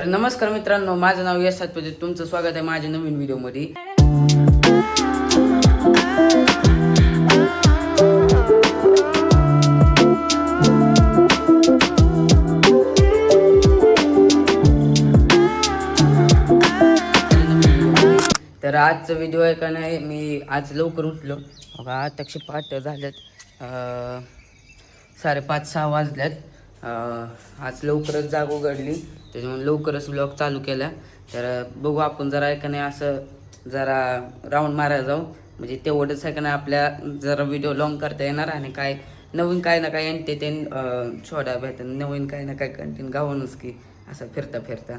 तर नमस्कार मित्रांनो, माझं नाव यश सातपुते. तुमचं स्वागत आहे माझ्या नवीन व्हिडिओमध्ये. तर आजचा व्हिडिओ आहे का नाही, मी आज लवकर उठलो बघा. आताक्षी 5 झाल्यात, 5:30-6 वाजल्यात. आज लवकरच जाग उघडली, त्याच्यामुळे लवकरच व्लॉग चालू केला. तर बघू आपण जरा आहे का नाही असं जरा राऊंड मारायला जाऊ, म्हणजे तेवढंच आहे का नाही आपल्या जरा व्हिडिओ लॉंग करता येणार आणि काय नवीन काय ना काय एंटरटेन छोडा भेटत, नवीन काय ना काय कंटेंट गावूनच की असं फिरता फिरता.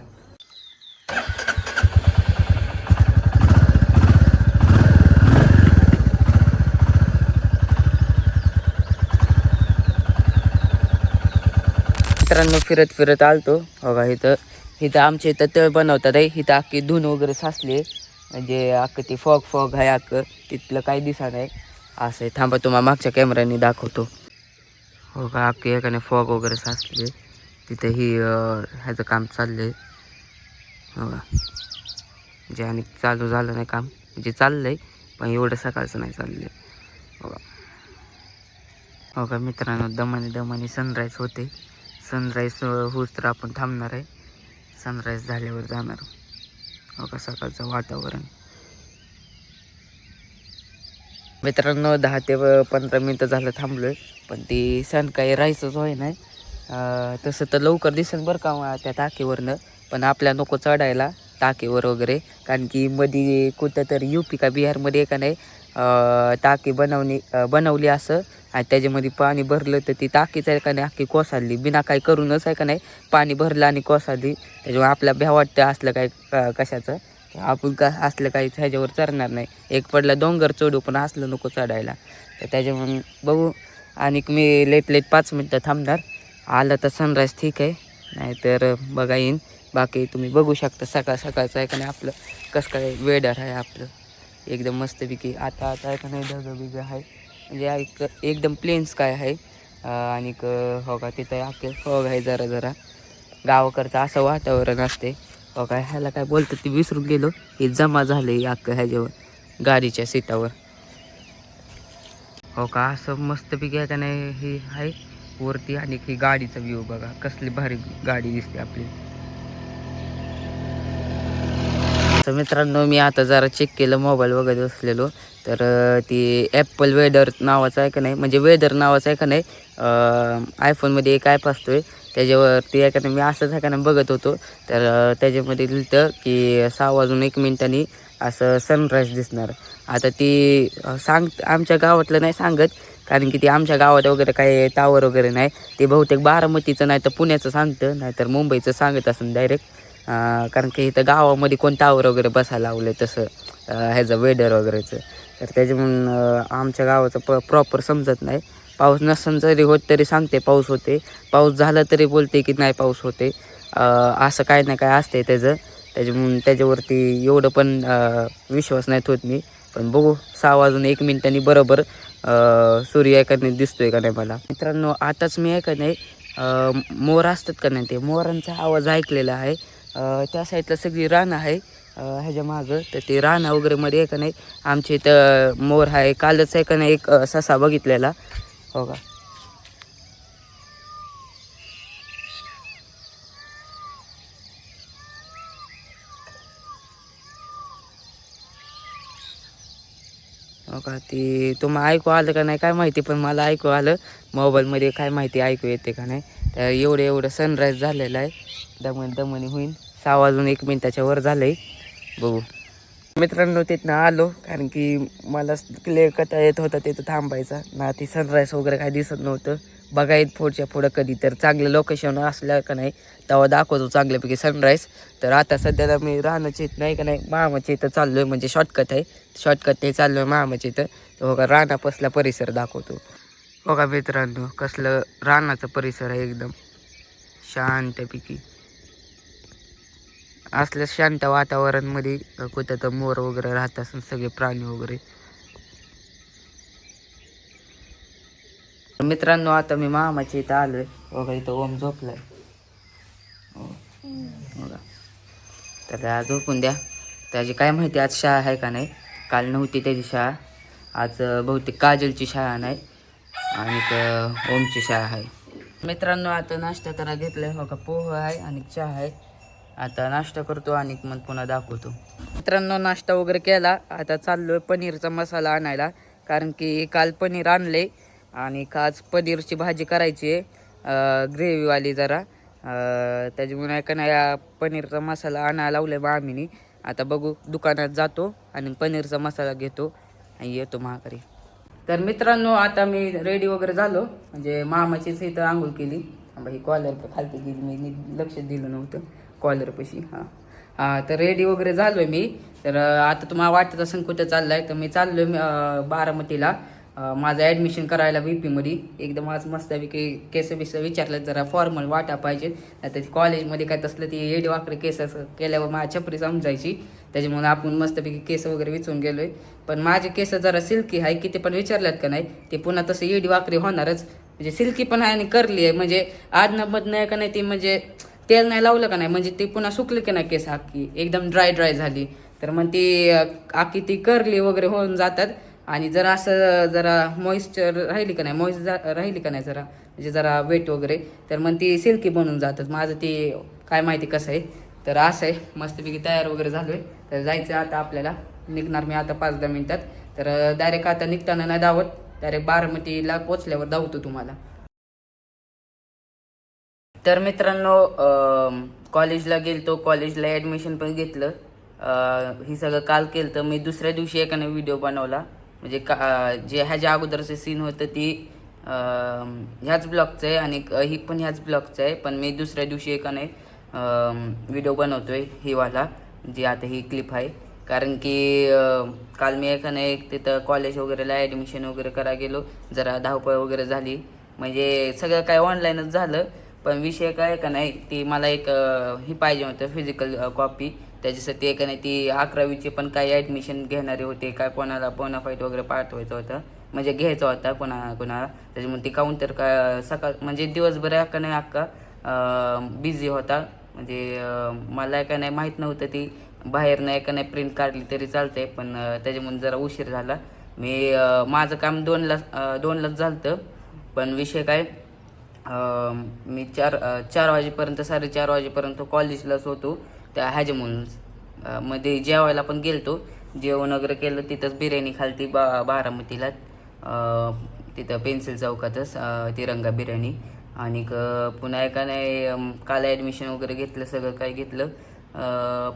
मित्रांनो फिरत फिरत आलतो बघा. इथं आमच्या इथं तळ बनवतात आहे. इथं अख्खी धून वगैरे साचली, म्हणजे अख्खं ती फॉग आहे अख्खं, तिथलं काही दिसत नाही असं आहे. थांबा तुम्हाला मागच्या कॅमेऱ्याने दाखवतो. हो का, अख्खी एकाने फॉग वगैरे साचले तिथं. ह्याचं काम चाललंय हो का, म्हणजे आणि चालू झालं नाही काम, म्हणजे चाललंय पण एवढं सकाळचं नाही चाललंय हो का. मित्रांनो दमाने सनराईज होते. सनराईज होऊस तर आपण थांबणार आहे, सनराईज झाल्यावर जाणार हो का. सकाळचं वातावरण मित्रांनो 10 ते 15 मिनटं झालं थांबलोय, पण ती सण काही राहायचंच होय नाही. तसं तर लवकर दिसेल बरं का त्या टाकीवरनं, पण आपल्या नको चढायला टाकीवर वगैरे, कारण की मध्ये कुठं तर UP का बिहारमध्ये का नाही टाकी बनवली असं, आणि त्याच्यामध्ये पाणी भरलं तर ती टाकीच आहे का नाही अख्खी कोसळली, बिना काय करूनच आहे का नाही पाणी भरलं आणि कोसळली. त्याच्यामुळे आपल्या भ्या वाटतं असलं काय कशाचं, आपण का असलं काही ह्याच्यावर चढणार नाही. एक पडला डोंगर चढू, पण असलं नको चढायला. तर त्याच्यामुळे बघू, आणि मी लेट 5 मिनटं थांबणार. आलं तर सनराईज ठीक आहे, नाहीतर बघा येईन. बाकी तुम्ही बघू शकता सकाळचं आहे का नाही आपलं कसं काय वेदर आहे आपलं, एकदम मस्तपैकी. आता आहे का नाही ढगबिग आहे, म्हणजे एकदम प्लेन स्काय आहे. आणि हो का तिथं अख्खे फॉग आहे जरा गावाकडचं असं वातावरण असते हो काय. ह्याला काय बोलतात ते विसरून गेलो. हे जमा झाले अख्खं ह्याच्यावर गाडीच्या सीटावर हो का. असं मस्तपैकी आहे का नाही ही आहे वरती, आणि ही गाडीचा व्ह्यू बघा, कसली भारी गाडी दिसते आपली. तर मित्रांनो मी आता जरा चेक केलं, मोबाईल वगैरे बसलेलो, तर ती ॲपल वेदर नावाचं आहे का नाही, म्हणजे वेदर नावाचं आहे का नाही आयफोनमध्ये एक ॲप असतोय, त्याच्यावरती आहे का नाही मी असंच आहे का नाही बघत होतो. तर त्याच्यामध्ये लिहिलं की 6:01 असं सनराईज दिसणार. आता ती आमच्या गावातलं नाही सांगत, कारण की ती आमच्या गावात वगैरे काही टावर वगैरे नाही. ते बहुतेक बारामतीचं नाही तर पुण्याचं सांगतं, नाहीतर मुंबईचं सांगत असेल डायरेक्ट. कारण की इथं गावामध्ये कोण टावर वगैरे बसायला लावलं तसं ह्याचं वेदर वगैरेचं. तर त्याच्यामुळं आमच्या गावाचं प्रॉपर समजत नाही. पाऊस नसन जरी होत तरी सांगते पाऊस होते, पाऊस झाला तरी बोलते की नाही पाऊस होते. असं काय ना काय असते त्याच्यावरती एवढं पण विश्वास नाहीत होत मी. पण बघू 6:01 बरोबर सूर्य एकाने दिसतोय का नाही मला. मित्रांनो आताच मी आहे का नाही मोर असतात का नाही, ते मोरांचा आवाज ऐकलेला आहे. त्या साईडला सगळी रानं आहे ह्याच्या मागं. तर ते रानं वगैरे मध्ये आहे का नाही आमच्या इथं मोर आहे. कालच आहे का नाही एक ससा बघितलेला हो का. हो का, ती तुम्हाला ऐकू आलं का नाही काय माहिती, पण मला ऐकू आलं. मोबाईलमध्ये काय माहिती ऐकू येते का नाही. तर एवढं सनराईज झालेलं आहे, दमनी होईल. 6:01 वर झालं आहे, बघू. मित्रांनो तिथनं आलो, कारण की मला क्लिअर कथा येत होता तिथं थांबायचा ना, ती सनराईज वगैरे काय दिसत नव्हतं. बघायत पुढं कधी तर चांगलं लोकेशन असलं का नाही तेव्हा दाखवतो चांगल्यापैकी सनराईज. तर आता सध्याला मी रानाच्या इथं नाही का नाही मामाच्या इथं चाललो आहे, म्हणजे शॉर्टकट हे चाललो आहे मामाच्या इथं. तर हो का रानापासला परिसर दाखवतो. हो का मित्रांनो, कसलं रानाचं परिसर आहे, एकदम शांतपैकी. असल्या शांत वातावरणमध्ये कुठं तर मोर वगैरे राहत असून सगळे प्राणी वगैरे. मित्रांनो आता मी मामाच्या इथं आलोय बघा. इथं ओम झोपलाय हो बघा. तर त्याला झोपून द्या. त्याची काय माहिती आज शाळा आहे का नाही. काल नव्हती त्याची शाळा. आज बहुतेक काजलची शाळा नाही आणि ओमची शाळा आहे. मित्रांनो आता नाश्ता करा घेतलाय. हो का, पोहा आहे आणि चहा आहे. आता नाश्ता करतो आणि मग पुन्हा दाखवतो. मित्रांनो नाश्ता वगैरे केला. आता चाललोय पनीरचा मसाला आणायला, कारण की काल पनीर आणले आणि आज पनीरची भाजी करायची आहे, ग्रेव्हीवाली जरा. त्याच्यामुळे का नाही पनीरचा मसाला आणायला लावलाय मामीनी. आता बघू, दुकानात जातो आणि पनीरचा मसाला घेतो आणि येतो महागारी. तर मित्रांनो आता मी रेडी वगैरे झालो, म्हणजे मामाचीच इथं आंघोळ केली. ही कॉलर खालती गेली, मी लक्ष दिलं नव्हतं कॉलरपाशी. हां तर रेडी वगैरे झालो आहे मी. तर आता तुम्हाला वाटत असेल कुठं चाललं आहे, तर मी चाललो आहे बारामतीला माझं ॲडमिशन करायला VPमध्ये. एकदम आज मस्तपैकी केस बिस विचारलं, जरा फॉर्मल वाटा पाहिजे. नाही तर कॉलेजमध्ये काय तसलं ती एडी वाकडे केस केल्यावर माझ्या छपरी समजायची. त्याच्यामुळे आपण मस्तपैकी केस वगैरे विचारून गेलो आहे. पण माझे केस जरा सिल्की आहे, किती पण विचारल्यात का नाही ते पुन्हा तसं एडी वाकडी होणारच. म्हणजे सिल्की पण आहे आणि करली आहे, म्हणजे आडनं आहे का नाही ती, म्हणजे तेल नाही लावलं का नाही म्हणजे ती पुन्हा सुकली की नाही केस अख्खी एकदम ड्राय झाली, तर मग ती अख्खी ती करली वगैरे होऊन जातात. आणि जर असं जरा मॉइश्चर राहिली का नाही, राहिली का नाही जरा, म्हणजे जरा वेट वगैरे, तर मग ती सिल्की बनून जातात. माझं ती काय माहिती कसं आहे. तर असं आहे, मस्तपैकी तयार वगैरे झालो आहे. तर जायचं आता आपल्याला. निघणार मी आता 5-10 मिनिटात. तर डायरेक्ट आता निघताना नाही दावत, डायरेक्ट बारामतीला पोचल्यावर दावतो तुम्हाला. तर मित्रांनो कॉलेजला गेलतो, कॉलेजला ॲडमिशन पण घेतलं. ही सगळं काल केलं. तर मी दुसऱ्या दिवशी एकाने व्हिडिओ बनवला, म्हणजे जे ह्याच्या अगोदरचं सीन होतं ती ह्याच ब्लॉगचं आहे आणि ही पण ह्याच ब्लॉगचं आहे. पण मी दुसऱ्या दिवशी एकाने व्हिडिओ बनवतोय ही वाला, जी आता ही क्लिप आहे. कारण की काल मी एकाने तिथं कॉलेज वगैरेला ॲडमिशन वगैरे करायला गेलो. जरा धावपळ वगैरे झाली, म्हणजे सगळं काय ऑनलाईनच झालं. पण विषय काय का नाही, ती मला एक ही पाहिजे होतं फिजिकल कॉपी. त्याच्यासाठी एक नाही ती 11वीचे पण काही ॲडमिशन घेणारे होते, काय कोणाला बोनाफाईट वगैरे पाठवायचं होतं, म्हणजे घ्यायचा होता कोणाला. त्याच्यामुळे ती काउंटर का सकाळ म्हणजे दिवसभर का नाही अक्का बिझी होता. म्हणजे मला का नाही माहीत नव्हतं ती बाहेर नाही का नाही प्रिंट काढली तरी चालते. पण त्याच्यामुळे जरा उशीर झाला. मी माझं काम 2लाच झालं. पण विषय काय, मी 4 वाजेपर्यंत 4:30 वाजेपर्यंत कॉलेजलाच होतो. त्या ह्याच्यामुळं मध्ये जेवायला पण गेलतो, जेवण वगैरे केलं. तिथंच बिर्याणी खालती बारामतीलाच, तिथं पेन्सिल चौकातच तिरंगा बिर्याणी. आणि पुन्हा एका नाही काल ॲडमिशन वगैरे घेतलं, सगळं काय घेतलं.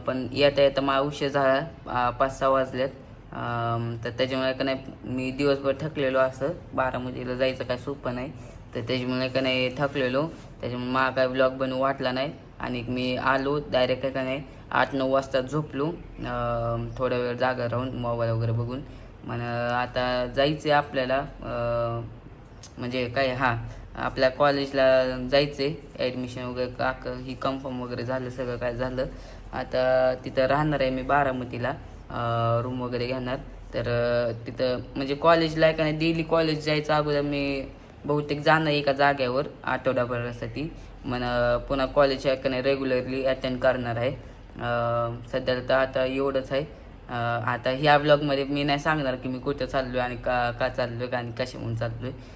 पण येता मला उशीर झाला, 5-6 वाजल्यात. तर त्याच्यामुळे का नाही मी दिवसभर थकलेलो. असं बारामतीला जायचं काय सोपं नाही, तर त्याच्यामुळे का नाही थकलेलो. त्याच्यामुळे मला काय ब्लॉग बनवू वाटला नाही. आणि मी आलो डायरेक्ट का नाही 8-9 वाजता झोपलो, थोडा वेळ जागा राहून मोबाईल वगैरे बघून. मग आता जायचं आहे आपल्याला, म्हणजे काय आपल्या कॉलेजला जायचं आहे. ॲडमिशन वगैरे ही कन्फर्म वगैरे झालं, सगळं काय झालं. आता तिथं राहणार आहे मी बारामतीला, रूम वगैरे घेणार. तर तिथं म्हणजे कॉलेजला का नाही डेली कॉलेज जायचं अगोदर मी बहुतेक जाणं एका जाग्यावर आठवड्याभरासाठी. मग पुन्हा कॉलेज का नाही रेग्युलरली अटेंड करणार आहे. सध्याला तर आता एवढंच आहे. आता ह्या ब्लॉगमध्ये मी नाही सांगणार की मी कुठं चाललो आहे आणि का चाललो आहे आणि कशामुळे चाललो आहे.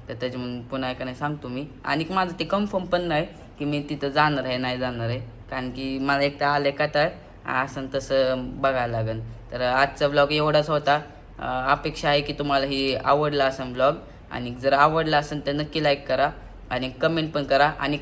तर त्याच्यामुळे पुन्हा का नाही सांगतो मी. आणि माझं ते कन्फर्म पण नाही की मी तिथं जाणार आहे नाही जाणार आहे, कारण की मला एक तर आलं का तर असं तसं बघायला लागेल. तर आजचा ब्लॉग एवढाच होता. अपेक्षा आहे की तुम्हाला ही आवडला असेल ब्लॉग, आणि जर आवडला असेल तर नक्की लाईक करा आणि कमेंट पण करा. आणि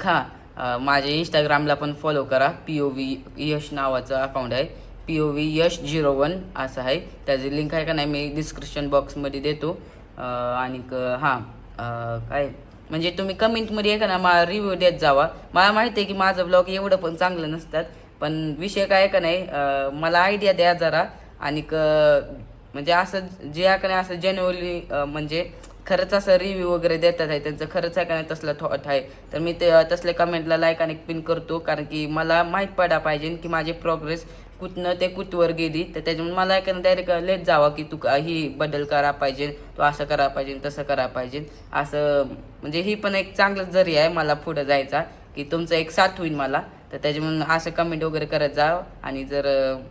माझ्या इंस्टाग्रामला पण फॉलो करा. POV यश नावाचं अकाउंट आहे, POV यश 01 असं आहे. त्याची लिंक आहे का नाही मी डिस्क्रिप्शन बॉक्समध्ये देतो. आणि काय म्हणजे तुम्ही कमेंटमध्ये आहे का ना मला रिव्ह्यू देत जावा. मला माहिती आहे की माझं ब्लॉग एवढं पण चांगलं नसतात, पण विषय काय का नाही मला आयडिया द्या जरा. आणि म्हणजे असं जे आहे का नाही असं जेन्युअनली म्हणजे खरंच असं रिव्ह्यू वगैरे देतात आहे, त्यांचं खरंच आहे का नाही तसलं थॉट आहे, तर मी ते तसले कमेंटला लाईक आणि पिन करतो. कारण की मला माहीत पडा पाहिजे की माझी प्रोग्रेस कुठनं ते कुठवर गेली. तर त्याच्यामुळे मला एखादं डायरेक्ट लेट जावा की तू ही बदल करा पाहिजे, तू असं करा पाहिजे तसं करा पाहिजे. असं म्हणजे ही पण एक चांगलं जरी आहे मला पुढं जायचा, की तुमचा एक साथ होईल मला. तर त्याच्यामुळे असं कमेंट वगैरे करत जा. आणि जर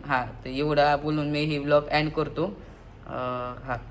हां तर एवढा बोलून मी ही व्लॉग एंड करतो. हां.